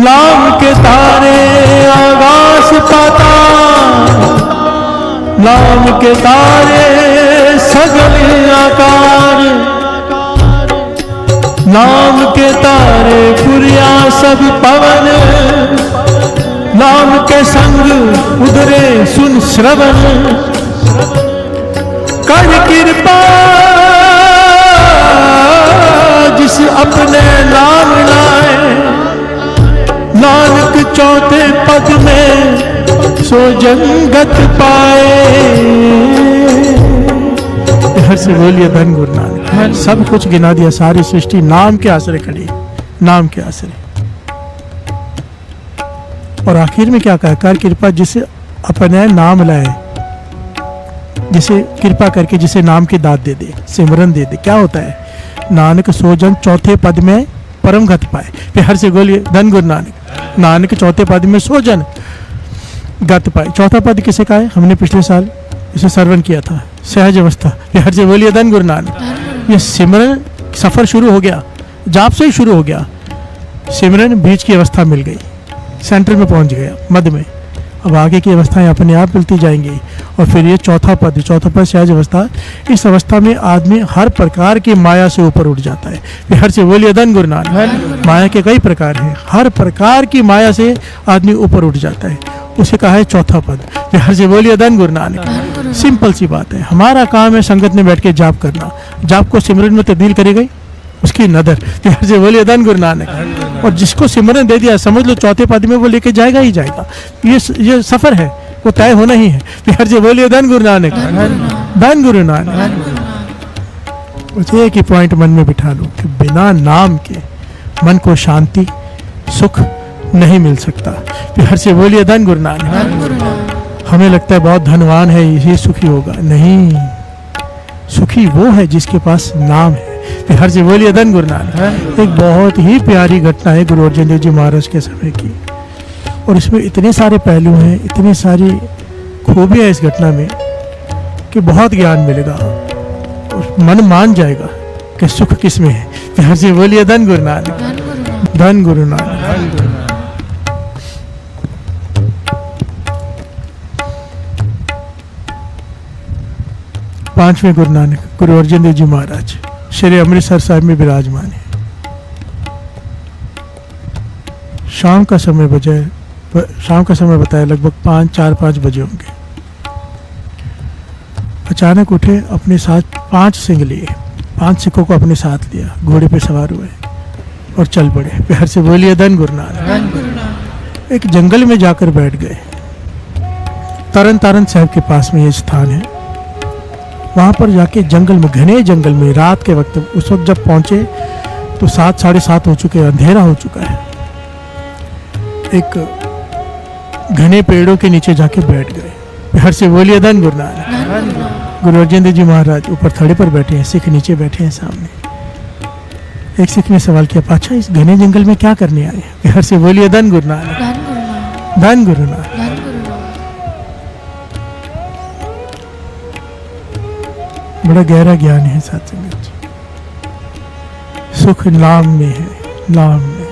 नाम के तारे आकाश पाताल, नाम के तारे सगल आकार, नाम के तारे पुरिया सब पवन, नाम के संग उधरे सुन श्रवण, कर कृपा जिस अपने नाम लाए, नानक चौथे पद में सो जंगत पाए। हर से बोलिए धन गुरु नानक। सब कुछ गिना दिया, सारी सृष्टि नाम के आश्रय खड़ी, नाम के आश्रय। और आखिर में क्या कहा, कर कृपा जिसे अपने नाम लाए, जिसे कृपा करके जिसे नाम की दात दे दे, सिमरन दे दे, क्या होता है, नानक सोजन चौथे पद में परम गति पाए। प्यार से बोलिए धन गुरु नानक। नानक चौथे पद में सोजन गति पाए। चौथा पद किसे का है, हमने पिछले साल इसे श्रवण किया था, सहज अवस्था। प्यार से बोलिए धन गुरु नानक। ये सिमरन सफर शुरू हो गया, जाप से ही शुरू हो गया। सिमरन बीच की अवस्था मिल गई, सेंटर में पहुंच गया, मध्य में। अब आगे की अवस्थाएं अपने आप मिलती जाएंगी। और फिर ये चौथा पद सहज अवस्था। इस अवस्था में आदमी हर प्रकार की माया से ऊपर उठ जाता है। बिहार से बोलिए धन गुरु नानक। माया के कई प्रकार हैं, हर प्रकार की माया से आदमी ऊपर उठ जाता है, उसे कहा है चौथा पद। बिहार से बोलिए धन गुरु नानक। सिंपल सी बात है, हमारा काम है संगत में बैठ के जाप करना। जाप को सिमरन में तब्दील करेगी उसकी नदर। बिहार से बोलिए धन गुरु नानक। और जिसको सिमरन दे दिया, समझ लो चौथे पद में वो लेके जाएगा ही जाएगा। ये सफर है, वो तय होना ही है। बिहार से बोलिए धन गुरु नानक। धन गुरु नानक। मुझे एक ही पॉइंट मन में बिठा लो कि बिना नाम के मन को शांति सुख नहीं मिल सकता। बिहार से बोलिए धन गुरु नानक। हमें लगता है बहुत धनवान है यही सुखी होगा, नहीं, सुखी वो है जिसके पास नाम है। बिहार से बोलिए धन गुरु नानक। एक बहुत ही प्यारी घटना है गुरु अर्जन देव जी महाराज के समय की, और इसमें इतने सारे पहलू हैं, इतनी सारी खूबियां इस घटना में कि बहुत ज्ञान मिलेगा और मन मान जाएगा कि सुख किस में है। बिहार से बोलिए धन गुरु नानक। धन गुरु नानक। पांचवें गुरु नानक गुरु अर्जन देव जी महाराज श्री अमृतसर साहिब में विराजमान है। शाम का समय बताया लगभग 4-5 बजे होंगे। अचानक उठे, अपने साथ 5 सिंह लिए, 5 सिखों को अपने साथ लिया, घोड़े पे सवार हुए और चल पड़े। प्यार से बोलिए धन गुरु नानक। एक जंगल में जाकर बैठ गए। तरन तारण साहब के पास में ये स्थान है। वहां पर जाके जंगल में, घने जंगल में, रात के वक्त, उस वक्त जब पहुंचे तो 7 साढ़े 7 हो चुके, अंधेरा हो चुका है। एक घने पेड़ों के नीचे जाके बैठ गए। प्यार से बोलिए धन गुरु नानक। गुरु अर्जन देव जी महाराज ऊपर थड़े पर बैठे हैं, सिख नीचे बैठे हैं सामने। एक सिख ने सवाल किया, पाछा इस घने जंगल में क्या करने आए? प्यार से बोलिए धन गुरु नानक। धन गुरु नानक। बड़ा गहरा ज्ञान है साथ संगत। सुख नाम में है, नाम में।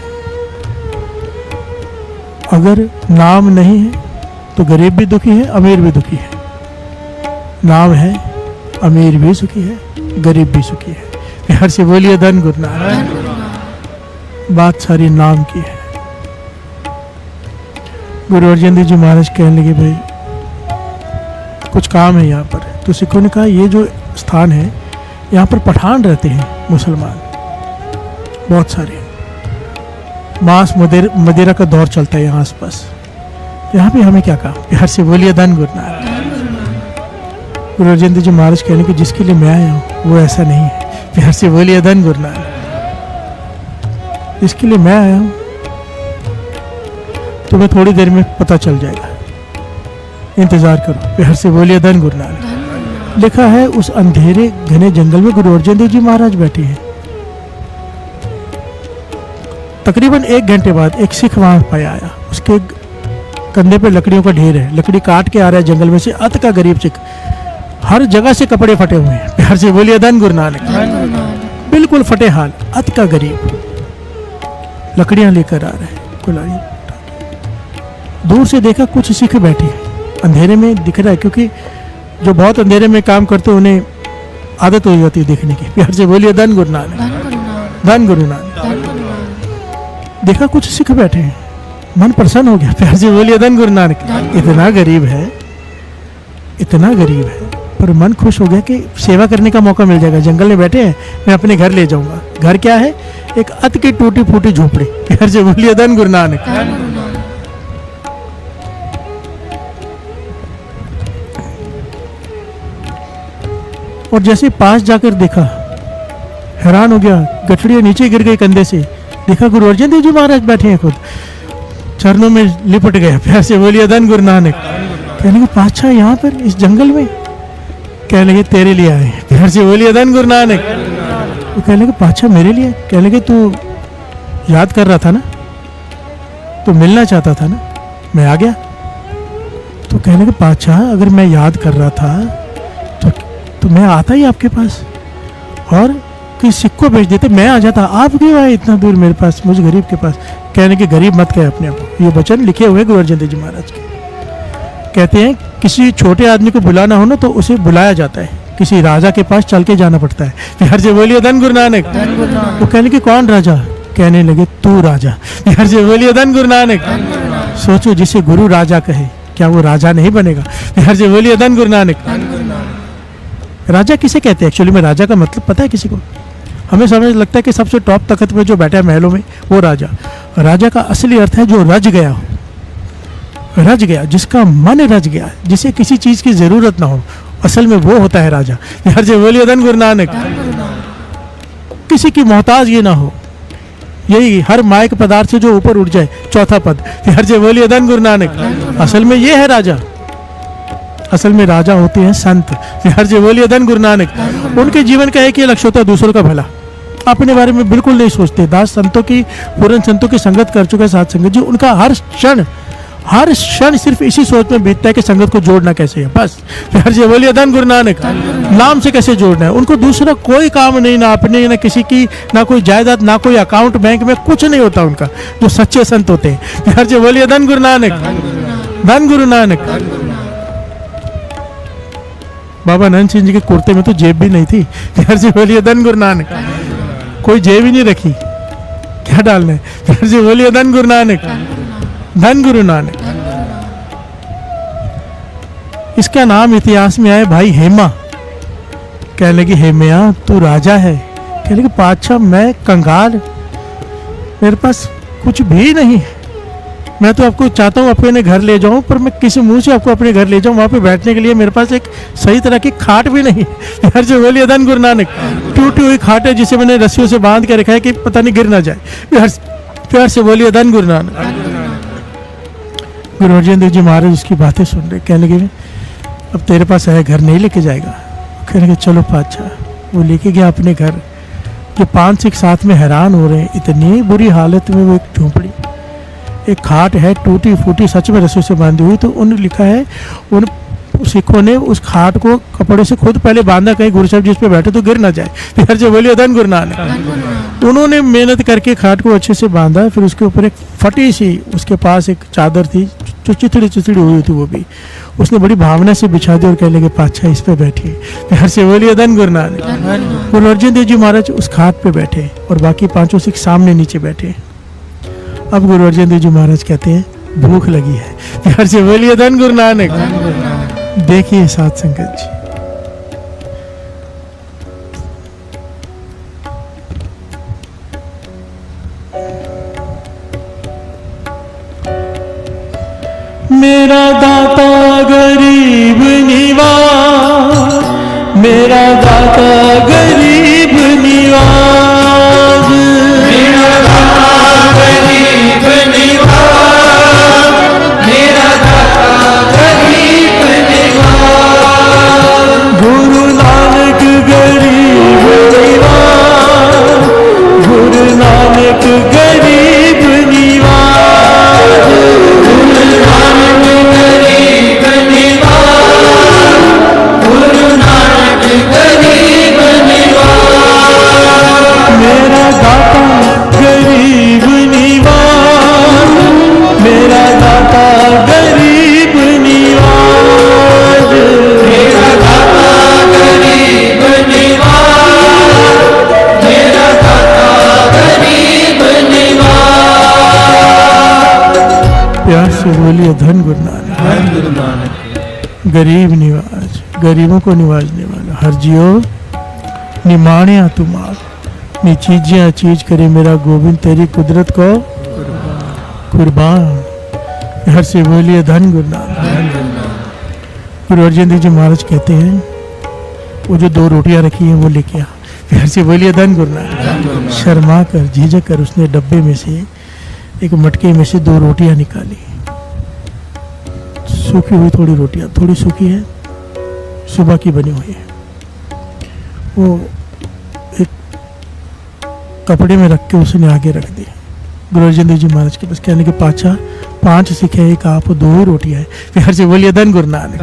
अगर नाम नहीं है तो गरीब भी दुखी है, अमीर भी दुखी है। नाम है, अमीर भी सुखी है, गरीब भी सुखी है। प्यार से बोलिए धन गुरु नानक। बात सारी नाम की है। गुरु अर्जन देव जी महाराज कहने लगे, भाई कुछ काम है यहाँ पर। तो सिखों ने कहा, ये जो स्थान है यहाँ पर पठान रहते हैं, मुसलमान बहुत सारे, मांस मदिरा का दौर चलता है यहाँ आसपास, यहाँ पे हमें क्या कहा? प्यार से बोलिए धन गुरु नानक। गुरु अर्जन देव जी महाराज कहने कि जिसके लिए मैं आया हूँ वो ऐसा नहीं है। प्यार से बोलिए धन गुरु नानक। जिसके लिए मैं आया हूँ तुम्हें थोड़ी देर में पता चल जाएगा, इंतजार करो। प्यार से बोलिए धन गुरु नानक। लिखा है उस अंधेरे घने जंगल में गुरु अर्जन देव जी महाराज बैठे हैं। तकरीबन 1 घंटे बाद एक सिख वहां पाया आया, उसके कंधे पे लकड़ियों का ढेर है, लकड़ी काट के आ रहा है जंगल में से। अत का गरीब सिख, हर जगह से कपड़े फटे हुए हैं। प्यार से बोलिए धन गुरु नानक। बिल्कुल फटे हाल, अत का गरीब लकड़ियां लेकर आ रहे हैं। कुल्हाड़ी। दूर से देखा कुछ सिख बैठे, अंधेरे में दिख रहा है, क्योंकि जो बहुत अंधेरे में काम करते उन्हें आदत हो जाती है देखने की। प्यार से बोलिए धन गुरु नानक, धन गुरु नानक। देखा कुछ सिख बैठे हैं, मन प्रसन्न हो गया। प्यार से बोलिए धन गुरु नानक। इतना गरीब है, इतना गरीब है, पर मन खुश हो गया कि सेवा करने का मौका मिल जाएगा। जंगल में बैठे हैं, मैं अपने घर ले जाऊंगा। घर क्या है? एक अत की टूटी फूटी झोपड़ी। प्यार से बोलिए धन गुरु नानक। और जैसे पास जाकर देखा, हैरान हो गया, गठड़ियां नीचे गिर गई कंधे से। देखा गुरु अर्जन देव जी महाराज बैठे हैं, खुद चरणों में लिपट गया। प्यार से बोलिए धन गुरु नानक। कहने लगे पातशाह यहाँ पर इस जंगल में? कहने लगे तेरे लिए आए। प्यार से बोलिए धन गुरु नानक। तो कहने लगे पातशाह मेरे लिए? कहने लगे तू याद कर रहा था ना, तो मिलना चाहता था ना, मैं आ गया। तो कहने लगे पातशाह अगर मैं याद कर रहा था तो मैं आता ही आपके पास, और किसी सिख को भेज देते, मैं आ जाता। आप क्यों आए इतना दूर मेरे पास, मुझ गरीब के पास? कहने के गरीब मत कहे अपने आप। ये वचन लिखे हुए गुरु अर्जन देव जी महाराज के। कहते हैं किसी छोटे आदमी को बुलाना हो ना तो उसे बुलाया जाता है, किसी राजा के पास चल के जाना पड़ता है। प्यार से बोलिए धन गुरु नानक। वो कहने के कौन राजा? कहने लगे तू राजा। प्यार से बोलिए धन गुरु नानक। सोचो जिसे गुरु राजा कहे, क्या वो राजा नहीं बनेगा? प्यार से बोलिए धन गुरु नानक। राजा किसे कहते हैं? एक्चुअली में राजा का मतलब पता है किसी को? हमें समझ लगता है कि सबसे टॉप तख्त में जो बैठा है महलों में वो राजा। राजा का असली अर्थ है जो रज गया हो, रज गया, जिसका मन रज गया, जिसे किसी चीज की जरूरत ना हो, असल में वो होता है राजा। यार जी बोलिए धन गुरु नानक। किसी की मोहताज ये ना हो, यही हर मायक पदार्थ से जो ऊपर उठ जाए, चौथा पद। यार जी बोलिए धन गुरु नानक। असल में ये है राजा। असल में राजा होते हैं संत। यार जी बोलिए धन गुरु नानक। उनके जीवन का एक ही लक्ष्य होता है, दूसरों का भला। अपने बारे में बिल्कुल नहीं सोचते। दास संतों की, पूर्ण संतों की संगत कर चुका है, साथ संगत जी। उनका हर क्षण सिर्फ इसी सोच में बीतता है कि संगत को जोड़ना कैसे है, बस। यार जी बोलिए धन गुरु नानक। नाम से कैसे जोड़ना है, उनको दूसरा कोई काम नहीं, ना अपने, ना किसी की, ना कोई जायदाद, ना कोई अकाउंट बैंक में, कुछ नहीं होता उनका, जो सच्चे संत होते हैं। यार जी बोलिए धन गुरु नानक, धन गुरु नानक। बाबा नंद सिंह जी के कुर्ते में तो जेब भी नहीं थी। यार जी बोलिए धन गुरु नानक। कोई जेब ही नहीं रखी, क्या डालना है? यार जी बोलिए धन गुरु नानक, धन गुरु नानक। इसका नाम इतिहास में आया भाई हेमा। कहने लगी हेमया तू राजा है? कहने लगी पातशाह मैं कंगाल, मेरे पास कुछ भी नहीं। मैं तो आपको चाहता हूँ अपने घर ले जाऊं, पर मैं किसी मुंह से आपको अपने घर ले जाऊं, वहां पे बैठने के लिए मेरे पास एक सही तरह की खाट भी नहीं। यार जी बोलिए धन गुरु नानक। टूटी हुई खाट है जिसे मैंने रस्सियों से बांध के रखा है कि पता नहीं गिर ना जाए। प्यार से बोलिए धन गुरु नानक। गुरु अर्जन देव जी महाराज उसकी बातें सुन रहे। कहने लगे अब तेरे पास है, घर नहीं लेके जाएगा? कहने लगे चलो पातशाह। वो लेके गया अपने घर। जो 5 सिख साथ में हैरान हो रहे हैं, इतनी बुरी हालत में वो एक झोंपड़ी, एक खाट है टूटी फूटी, सच में रस्सी से बांधी हुई। तो उन्होंने लिखा है, उन सिखों ने उस खाट को कपड़े से खुद पहले बांधा, कहीं गुरु साहब जिस पे बैठे तो गिर ना जाए। फिर जो बोलिए धन गुरु नानक। उन्होंने मेहनत करके खाट को अच्छे से बांधा, फिर उसके ऊपर एक फटी सी, उसके पास एक चादर थी जो चिथड़ी हुई थी, वो भी उसने बड़ी भावना से बिछा दी और कहने लगे पातशाह इस पे बैठिए। प्यार से बोलिए धन गुरु नानक। गुरु अर्जन देव जी महाराज उस खाट पे बैठे और बाकी 5 सिख सामने नीचे बैठे। अब गुरु अर्जन देव जी महाराज कहते हैं भूख लगी है। प्यार से बोलिए धन गुरु नानक। देखिए साथ संगत जी, मेरा दाता गरीब निवाज, मेरा दाता गरीब निवाज, मेरा दाता गरीब निवाज, मेरा दाता गरीब निवाज। गुरु नानक गरीब निवाज, गुरु नानक गरीब निवाज, गुरु नानक गरीब निवाज, गुरु नानक गरीब निवाज। प्यास से बोलिए धन गुरु नानक। धन गुरु नानक। गरीब निवाज, गरीबों को निवाजने वाला। हर जियो निमाणिया तुमार, नी चीजिया चीज करे मेरा गोविंद तेरी कुदरत को कुर्बान। हर से बोलिए धन गुरु नानक। धन गुरु नानक। गुरु अर्जन देव जी महाराज कहते हैं वो जो 2 रोटियां रखी हैं वो लेके आ। हर से बोलिए धन गुरु नानक। शर्मा कर झिझक कर उसने डब्बे में से एक मटके में से 2 रोटियां निकाली। सूखी हुई थोड़ी रोटियां, थोड़ी सूखी है, सुबह की बनी हुई है। वो एक कपड़े में रख के उसने आगे रख दी गुरु अर्जन देव जी महाराज के पास। कहने के पाछा 5 सिख है, एक आप 2 ही रोटियां है। फिर से बोलिए धन गुरु नानक।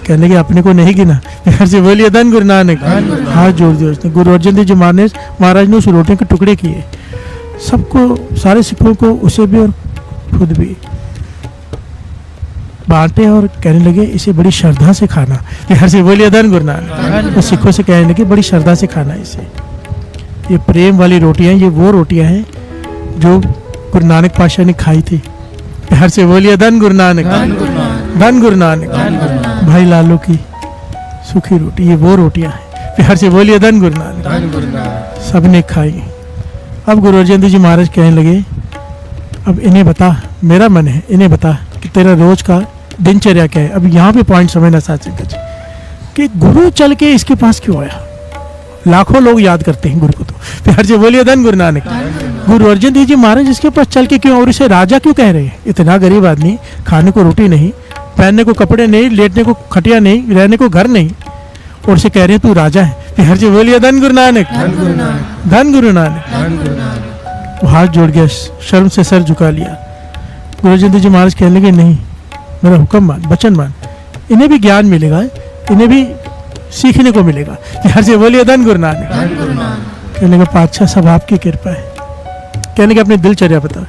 कहने के अपने को नहीं गिना। फिर से बोलिए धन गुरु नानक। हाथ जोड़ दिया उसने। गुरु अर्जन देव जी महाराज ने उस रोटियों के टुकड़े किए, सबको, सारे सिखों को, उसे भी और खुद भी बांटे और कहने लगे इसे बड़ी श्रद्धा से खाना। हर से बोलिए धन गुरु नानक। तो सिखों से कहने लगे बड़ी श्रद्धा से खाना इसे। ये प्रेम वाली रोटियां, ये वो रोटियां हैं जो गुरु नानक पातशाह ने खाई थी। हर से बोलिए धन गुरु नानक। धन गुरु नानक। भाई लालो की सूखी रोटी, ये वो रोटियां हैं। हर से बोलिए धन गुरु नानक। सबने खाई। अब गुरु अर्जन देव जी महाराज कहने लगे अब इन्हें बता, मेरा मन है, इन्हें बता कि तेरा रोज का दिनचर्या क्या है। अब यहाँ पे पॉइंट समझना साथ संगत जी कि गुरु चल के इसके पास क्यों आया। लाखों लोग याद करते हैं गुरु को, तो फिर से बोलिए धन गुरु नानक। गुरु अर्जन देव जी महाराज इसके पास चल के क्यों, और इसे राजा क्यों कह रहे हैं। इतना गरीब आदमी, खाने को रोटी नहीं, पहनने को कपड़े नहीं, लेटने को खटिया नहीं, रहने को घर नहीं, और उसे कह रहे हैं तू राजा है। फिर से बोलिए धन गुरु नानक। धन गुरु नानक। हाथ जोड़ गया, शर्म से सर झुका लिया। गुरु अर्जन देव जी महाराज कहने लगे नहीं, मेरा हुक्म मान, वचन मान, इन्हें भी ज्ञान मिलेगा, इन्हें भी सीखने को मिलेगा। हर से बोलिए धन गुरु नानक। कहने का पातशाह सब आपकी कृपा है। कहने का अपनी दिनचर्या बता।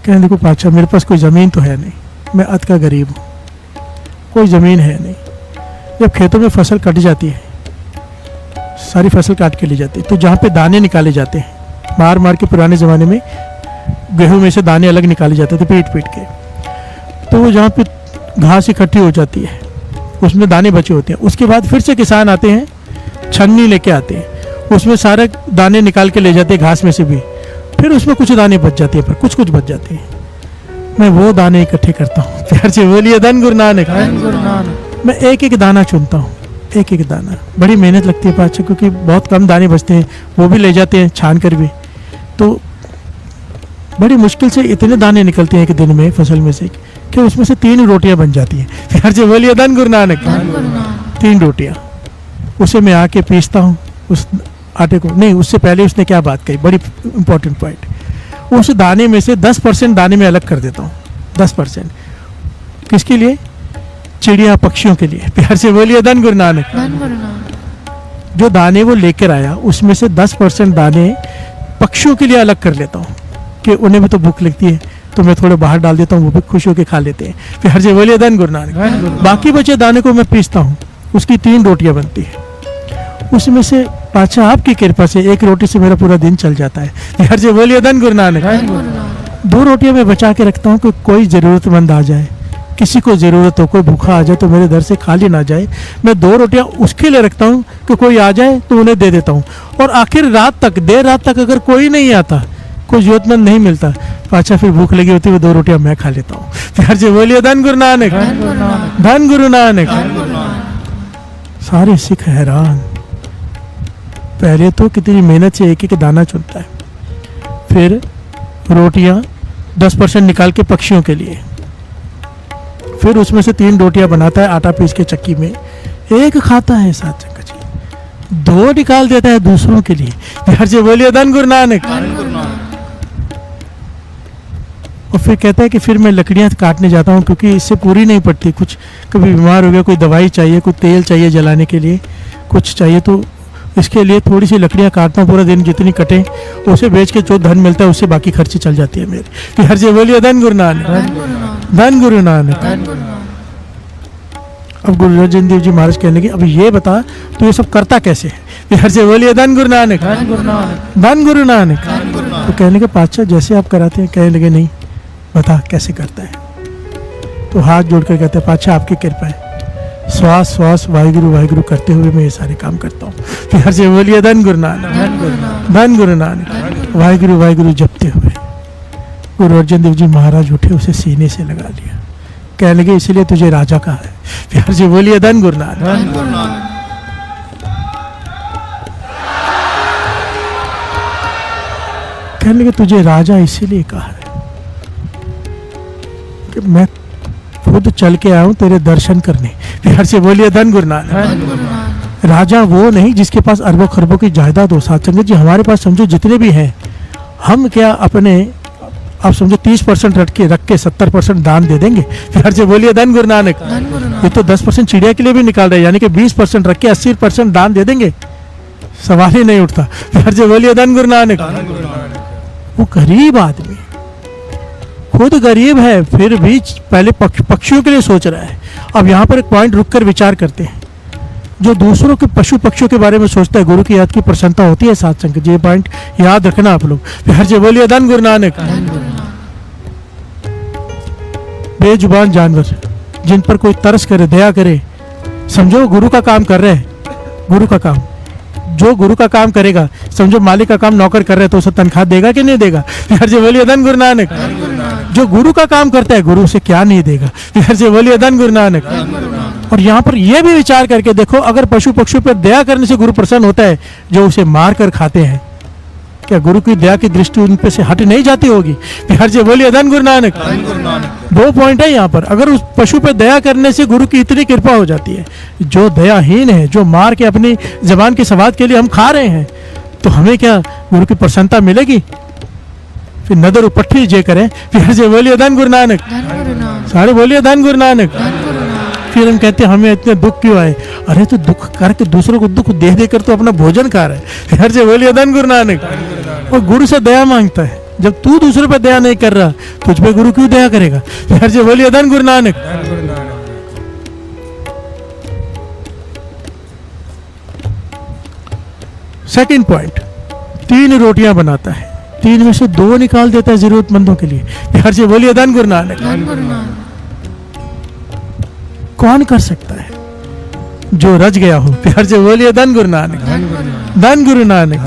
कहने देखो पातशाह मेरे पास कोई ज़मीन तो है नहीं, मैं अत का गरीब हूँ, कोई ज़मीन है नहीं। जब खेतों में फसल कट जाती है, सारी फसल काट के ली जाती है, तो जहाँ पे दाने निकाले जाते हैं, मार मार के पुराने ज़माने में गेहूं में से दाने अलग निकाले जाते थे पीट पीट के, तो वो जहाँ पे घास इकट्ठी हो जाती है उसमें दाने बचे होते हैं। उसके बाद फिर से किसान आते हैं, छन्नी लेके आते हैं, उसमें सारे दाने निकाल के ले जाते हैं घास में से भी, फिर उसमें कुछ दाने बच जाते हैं, पर कुछ कुछ बच जाते हैं। मैं वो दाने इकट्ठे करता हूँ। प्यार से बोलिए धन गुरु नानक। मैं एक एक दाना चुनता हूँ, एक एक दाना। बड़ी मेहनत लगती है पातशाह, क्योंकि बहुत कम दाने बचते हैं, वो भी ले जाते हैं छान कर भी, तो बड़ी मुश्किल से इतने दाने निकलते हैं एक दिन में फसल में से कि उसमें से 3 रोटियां बन जाती हैं। प्यार से बोलिए धन गुरु नानक। 3 रोटियां, उसे मैं आके पीसता हूँ उस आटे को। नहीं, उससे पहले उसने क्या बात कही, बड़ी इंपॉर्टेंट पॉइंट। उस दाने में से 10% दाने में अलग कर देता हूँ। 10% किसके लिए? चिड़िया पक्षियों के लिए। प्यार से बोलिए धन गुरु नानक। जो दाने वो लेकर आया उसमें से 10% दाने पक्षियों के लिए अलग कर लेता हूँ कि उन्हें भी तो भूख लगती है, तो मैं थोड़े बाहर डाल देता हूँ, वो भी खुश होकर खा लेते हैं। प्यार से बोलिए धन गुरु नानक। बाकी बचे दाने को मैं पीसता हूँ, उसकी 3 रोटियां बनती है। उसमें से पातशाह आपकी कृपा से 1 रोटी से मेरा पूरा दिन चल जाता है। प्यार से बोलिए धन गुरु नानक। 2 रोटियां मैं बचा के रखता हूँ कि कोई ज़रूरतमंद आ जाए, किसी को ज़रूरत हो, कोई भूखा आ जाए तो मेरे दर से खाली ना जाए। मैं 2 रोटियां उसके लिए रखता हूँ कि कोई आ जाए तो उन्हें दे देता हूँ। और आखिर रात तक, देर रात तक अगर कोई नहीं आता, कोई जरूरतमंद नहीं मिलता, पाछा फिर भूख लगी होती है, वो 2 रोटियां मैं खा लेता हूँ। प्यार से बोलिए धन गुरु नानक। धन गुरु नानक। सारे सिख हैरान। पहले तो कितनी मेहनत से एक एक दाना चुनता है, फिर रोटियां 10% निकाल के पक्षियों के लिए, फिर उसमें से 3 रोटियां बनाता है आटा पीस के चक्की में, 1 खाता है साथ जगह जी, 2 निकाल देता है दूसरों के लिए। प्यार से बोलिए धन गुरु नानक। और फिर कहता है कि फिर मैं लकड़ियां काटने जाता हूँ, क्योंकि इससे पूरी नहीं पड़ती। कुछ कभी बीमार हो गया, कोई दवाई चाहिए, कोई तेल चाहिए जलाने के लिए, कुछ चाहिए, तो इसके लिए थोड़ी सी लकड़ियां काटता हूँ पूरा दिन, जितनी कटे उसे बेच के जो धन मिलता है उससे बाकी खर्चे चल जाती है मेरी। प्यार से बोलिए धन गुरु नानक। धन गुरु नानक। अब गुरु अर्जन देव जी महाराज कहने लगे अब ये बता तो ये सब करता कैसे है। प्यार से बोलिए धन गुरु नानक। धन गुरु नानक। तो कहने के पातशाह जैसे आप कराते हैं। कहने लगे नहीं, बता कैसे करता है। तो हाथ जोड़कर कहते हैं पातशाह आपकी कृपा है, श्वास श्वास वाहिगुरु वाहिगुरु करते हुए मैं ये सारे काम करता हूँ। प्यार से बोलिए धन गुरु नानक, धन गुरु नानक। वाहिगुरु वाहिगुरु जपते हुए गुरु अर्जन देव जी महाराज उठे, उसे सीने से लगा लिया, कहने लगे इसलिए तुझे राजा कहा है। प्यार से बोलिए धन गुरु नानक। कहने लगे तुझे राजा इसीलिए कहा है कि मैं खुद चल के आया हूं तेरे दर्शन करने। प्यार से बोलिए धन गुरु नानक। राजा वो नहीं जिसके पास अरबों खरबों की जायदाद हो। साथ संगत जी हमारे पास समझो जितने भी हैं, हम क्या अपने आप समझो 30% रख के 70% दान दे देंगे। प्यार से बोलिए धन गुरु नानक। ये तो 10% चिड़िया के लिए भी निकाल रहे हैं, यानी कि 20% रख के 80% दान दे देंगे, सवाल ही नहीं उठता। प्यार से बोलिए धन गुरु नानक। वो गरीब आदमी खुद गरीब है, फिर भी पहले पक्षियों के लिए सोच रहा है। अब यहाँ पर एक पॉइंट रुककर विचार करते हैं, जो दूसरों के पशु पक्षियों के बारे में सोचता है, गुरु की याद की प्रसन्नता होती है। साथ संगत ये पॉइंट याद रखना आप लोग। प्यार से बोलिए धन गुरु नानक। बेजुबान जानवर जिन पर कोई तरस करे, दया करे, समझो गुरु का काम कर रहे हैं। गुरु का काम, जो गुरु का काम करेगा, समझो मालिक का काम नौकर कर रहे हैं, तो उसे तनख्वाह देगा कि नहीं देगा। प्यार से बोलिए धन गुरु नानक। जो गुरु का काम करता है, गुरु उसे क्या नहीं देगा। प्यार से बोलिए धन गुरु नानक। और यहाँ पर यह भी विचार करके देखो, अगर पशु पक्षियों पर दया करने से गुरु प्रसन्न होता है, जो उसे मार कर खाते हैं, क्या गुरु की दया की दृष्टि उन पे से हट नहीं जाती होगी। प्यार से बोलिए धन गुरु नानक। दो पॉइंट है यहाँ पर। अगर उस पशु पे दया करने से गुरु की इतनी कृपा हो जाती है, जो दयाहीन है, जो मार के अपनी जबान के स्वाद के लिए हम खा रहे हैं, तो हमें क्या गुरु की प्रसन्नता मिलेगी। फिर नदर उपट्ठी जे करें। प्यार से बोलिए धन गुरु नानक। सारे बोलिए धन गुरु नानक। फिर हम कहते हैं हमें इतने दुख क्यों आए। अरे तो दुख करके दूसरों को दुख दे देकर तो अपना भोजन खा रहा है। प्यार से बोलिए धन गुरु नानक। और गुरु से दया मांगता है। जब तू दूसरों पर दया नहीं कर रहा, तुझ पे गुरु क्यों दया करेगा। प्यार से बोलिए धन गुरु नानक। सेकंड पॉइंट, 3 रोटियां बनाता है, 3 में से 2 निकाल देता है जरूरतमंदों के लिए। प्यार से बोलिए धन गुरु नानक। कौन कर सकता है जो रज गया हो। प्यार से बोलिए धन गुरु नानक। धन गुरु नानक।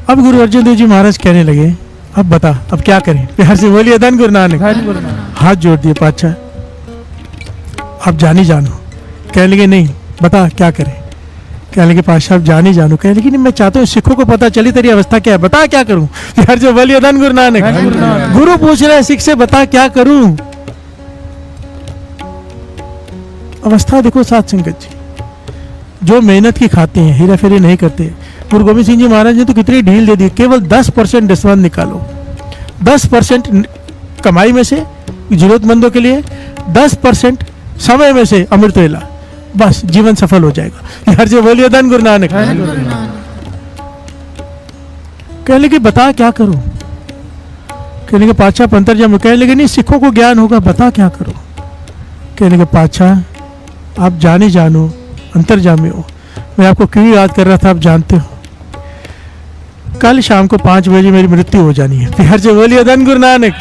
अब गुरु अर्जन देव जी महाराज कहने लगे अब बता अब क्या करें। प्यार से बोलिए धन गुरु नानक। हाथ जोड़ दिए पातशाह आप जानी जानो। कहने लगे नहीं बता क्या करें। कहने लगे पातशाह आप जानी जानो। कहने लगे नहीं मैं चाहता हूँ सिखों को पता चली तेरी अवस्था क्या है, बता क्या करूं। प्यार से बोलिए धन गुरु नानक। गुरु पूछ रहे सिख से बता क्या करूं। अवस्था देखो साथ संगत जी, जो मेहनत की खाते हैं, हेरा फेरी नहीं करते। गुरु गोविंद सिंह जी महाराज ने तो कितनी ढील दे दी, केवल 10% दसवंध निकालो। 10% कमाई में से जरूरतमंदों के लिए, 10% समय में से अमृत वेला, बस जीवन सफल हो जाएगा। हर से बोलिए धन गुरु नानक। कहने लगे बता क्या करूं। कहने लगे पातशाह पंतरजामी। कहने लगे नहीं सिखों को ज्ञान होगा, बता क्या करूं। कहने लगे पातशाह आप जाने जानो अंतर्जामी हो, मैं आपको क्यों याद कर रहा था आप जानते हो। कल शाम को 5 बजे मेरी मृत्यु हो जानी है। प्यार से बोलिए धन गुरु नानक।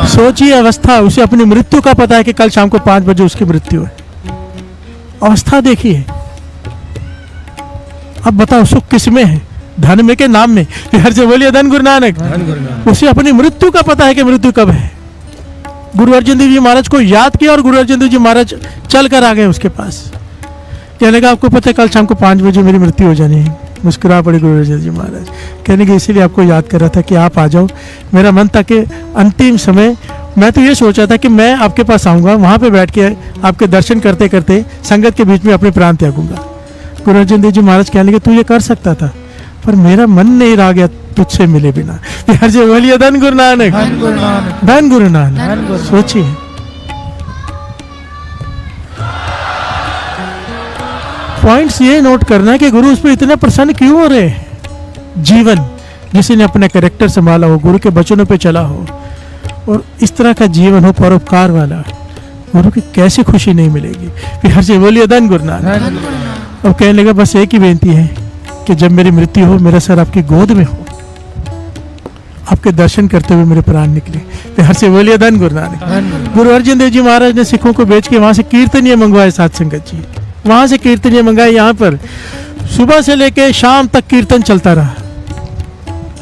सोचिए अवस्था, उसे अपनी मृत्यु का पता है कि कल शाम को 5 बजे उसकी मृत्यु है। अवस्था देखिए। अब बताओ सुख किस में है, धन में के नाम में। प्यार से बोलिए धन गुरु नानक। उसे अपनी मृत्यु का पता है कि मृत्यु कब है। गुरु अर्जन देव जी महाराज को याद किया और गुरु अर्जन देव जी महाराज चल कर आ गए उसके पास। कहने का आपको पता है कल शाम को 5 बजे मेरी मृत्यु हो जानी है। मुस्कुरा पड़े गुरु अर्जन जी महाराज। कहने के इसीलिए आपको याद कर रहा था कि आप आ जाओ। मेरा मन था कि अंतिम समय मैं तो ये सोचा था कि मैं आपके पास आऊँगा, वहाँ पे बैठ के आपके दर्शन करते करते संगत के बीच में अपने प्राण त्यागूंगा। गुरु अर्जन देव जी महाराज कहने के तू ये कर सकता था, पर मेरा मन नहीं रह गया तुझसे मिले बिना। प्यार से बोलिए धन गुरु नानक। धन गुरु नानक। सोचिए पॉइंट्स ये नोट करना कि गुरु उस पर इतना प्रसन्न क्यों हो रहे हैं। जीवन जिसने अपना कैरेक्टर संभाला हो, गुरु के वचनों पे चला हो और इस तरह का जीवन हो परोपकार वाला, गुरु की कैसे खुशी नहीं मिलेगी। प्यार से बोलिए धन गुरु नानक। और कहने लगा बस एक ही बेनती है कि जब मेरी मृत्यु हो मेरा सर आपकी गोद में हो। आपके दर्शन करते हुए मेरे प्राण निकले। प्यार से बोलिए धन गुरु नानक। गुरु अर्जन देव जी महाराज ने सिखों को भेज के वहां से कीर्तनीय मंगवाए साध संगत जी, वहां से कीर्तनीय मंगाए। यहाँ पर सुबह से लेके शाम तक कीर्तन चलता रहा,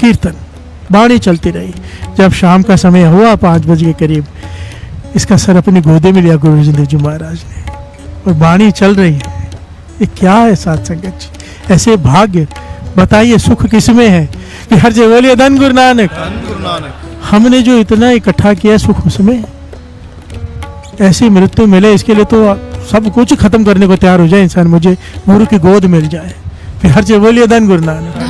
कीर्तन वाणी चलती रही। जब शाम का समय हुआ 5 बजे के करीब, इसका सर अपनी गोदे में लिया गुरु अर्जन देव जी महाराज ने, और वाणी चल रही है। ये क्या है साध संगत जी, ऐसे भाग्य बताइए सुख किसमें है कि हर जगह बोलिए धन गुरु नानक। हमने जो इतना इकट्ठा किया सुख उसमें, ऐसी मृत्यु मिले इसके लिए तो सब कुछ खत्म करने को तैयार हो जाए इंसान, मुझे गुरु की गोद मिल जाए। फिर हर जगह बोलिए धन गुरु नानक।